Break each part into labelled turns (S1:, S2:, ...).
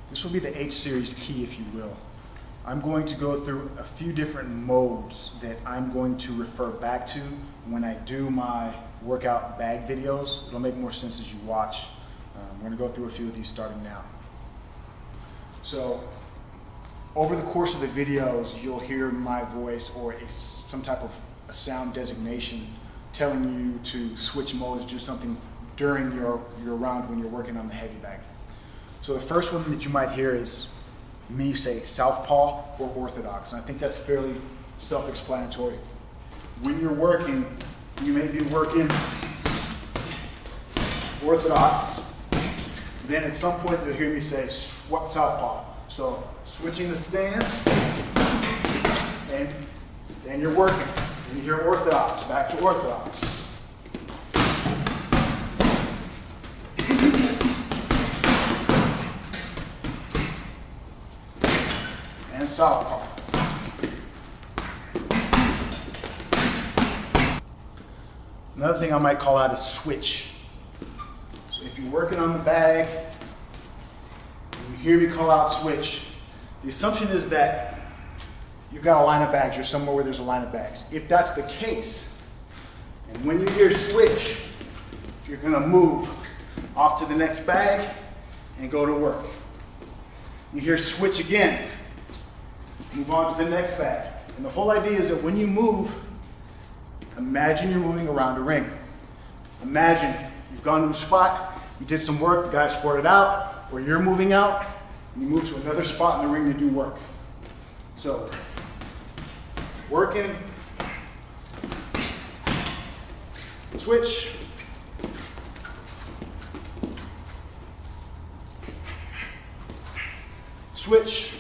S1: This will be the H series key, if you will. I'm going to go through a few different modes that I'm going to refer back to when I do my workout bag videos. It'll make more sense as you watch. We're going to go through a few of these starting now. So over the course of the videos, you'll hear my voice or some type of a sound designation telling you to switch modes, do something during your round when you're working on the heavy bag. So the first one that you might hear is me say southpaw or orthodox, and I think that's fairly self-explanatory. When you're working, you may be working orthodox, then at some point you'll hear me say southpaw. So switching the stance, and you're working. And you hear orthodox, back to orthodox. And southpaw. Another thing I might call out is switch. So if you're working on the bag, and you hear me call out switch, the assumption is that you've got a line of bags, you're somewhere where there's a line of bags. If that's the case, and when you hear switch, you're gonna move off to the next bag and go to work. You hear switch again, move on to the next bag. And the whole idea is that when you move, imagine you're moving around a ring. Imagine you've gone to a spot, you did some work, the guy squirted out, or you're moving out, and you move to another spot in the ring to do work. So, working, switch, switch,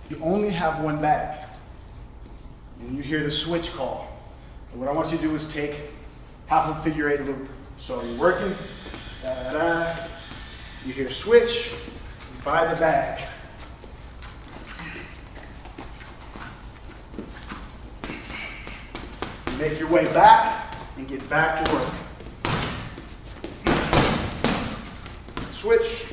S1: you only have one bag, and you hear the switch call. And what I want you to do is take half a figure 8 loop. So you're working, da-da-da. You hear switch, you buy the bag. You make your way back and get back to work. Switch.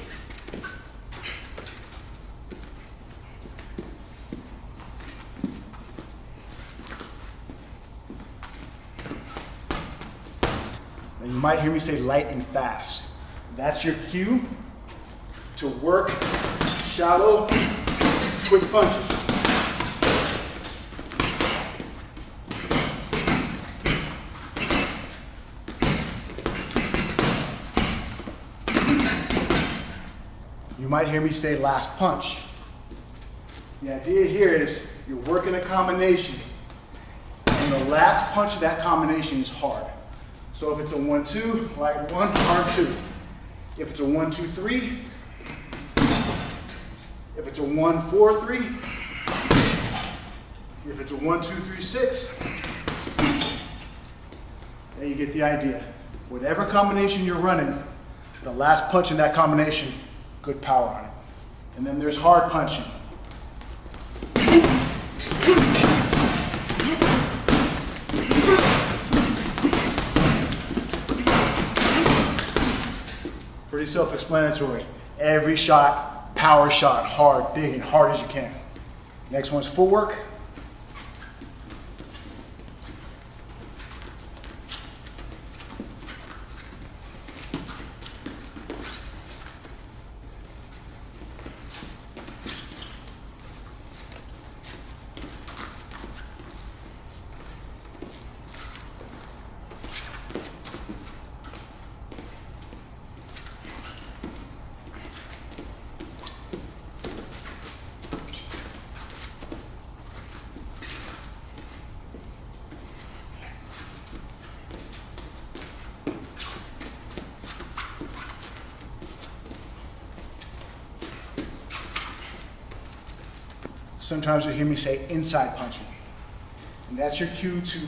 S1: And you might hear me say light and fast. That's your cue to work shallow, quick punches. You might hear me say last punch. The idea here is you're working a combination, and the last punch of that combination is hard. So if it's a 1-2, like 1, arm 2. If it's a 1-2-3, if it's a 1-4-3, if it's a 1-2-3-6, then you get the idea. Whatever combination you're running, the last punch in that combination, good power on it. And then there's hard punching. Pretty self-explanatory. Every shot, power shot, hard, digging, hard as you can. Next one's footwork. Sometimes you'll hear me say inside punching. And that's your cue to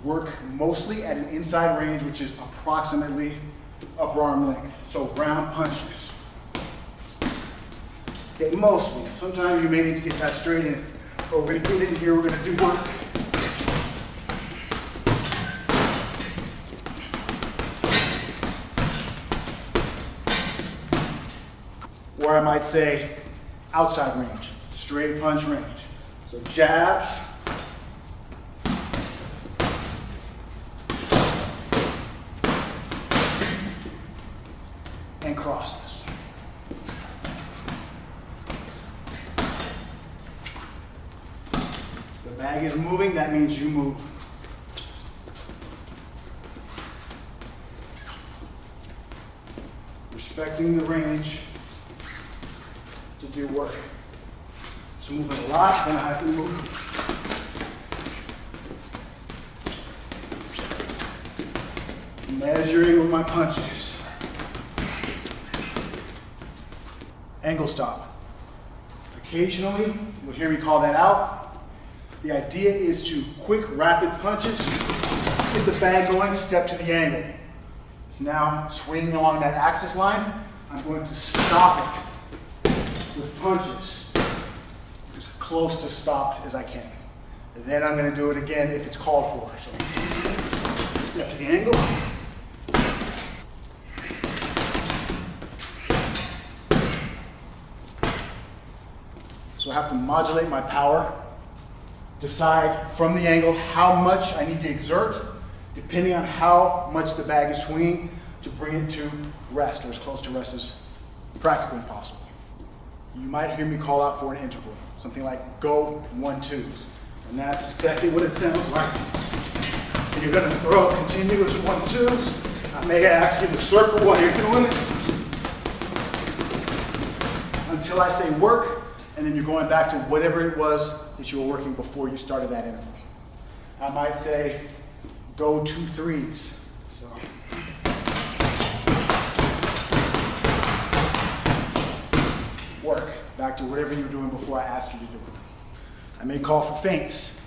S1: work mostly at an inside range, which is approximately upper arm length. So round punches. Okay, mostly. Sometimes you may need to get that straight in. But we're gonna get in here, we're gonna do work. or I might say outside range, straight punch range. So jabs, and crosses. The bag is moving, that means you move. Respecting the range to do work. So moving a lot, then I have to move. Measuring with my punches. Angle stop. Occasionally, you'll hear me call that out. The idea is to quick, rapid punches, get the bag going, step to the angle. It's now swinging along that axis line. I'm going to stop it with punches, as close to stop as I can. And then I'm going to do it again if it's called for. So, step to the angle. So I have to modulate my power, decide from the angle how much I need to exert, depending on how much the bag is swinging, to bring it to rest, or as close to rest as practically possible. You might hear me call out for an interval, something like go 1-2s. And that's exactly what it sounds like. And you're gonna throw continuous 1-2s. I may ask you to circle while you're doing it until I say work, and then you're going back to whatever it was that you were working before you started that interval. I might say go 2-3s. So. Work back to whatever you were doing before I asked you to do it. I may call for feints.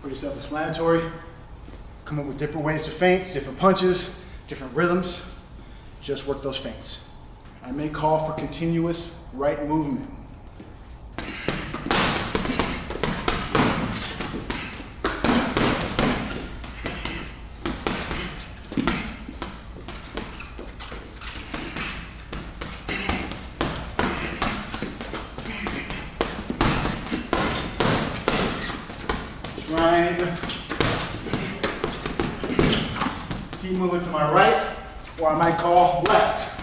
S1: Pretty self-explanatory. Come up with different ways to feints, different punches, different rhythms. Just work those feints. I may call for continuous right movement. Trying to keep moving to my right, or I might call left.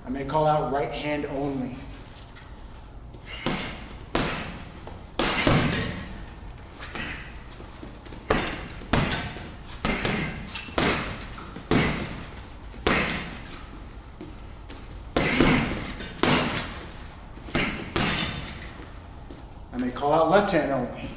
S1: I may call out right hand only. I may call out left hand only.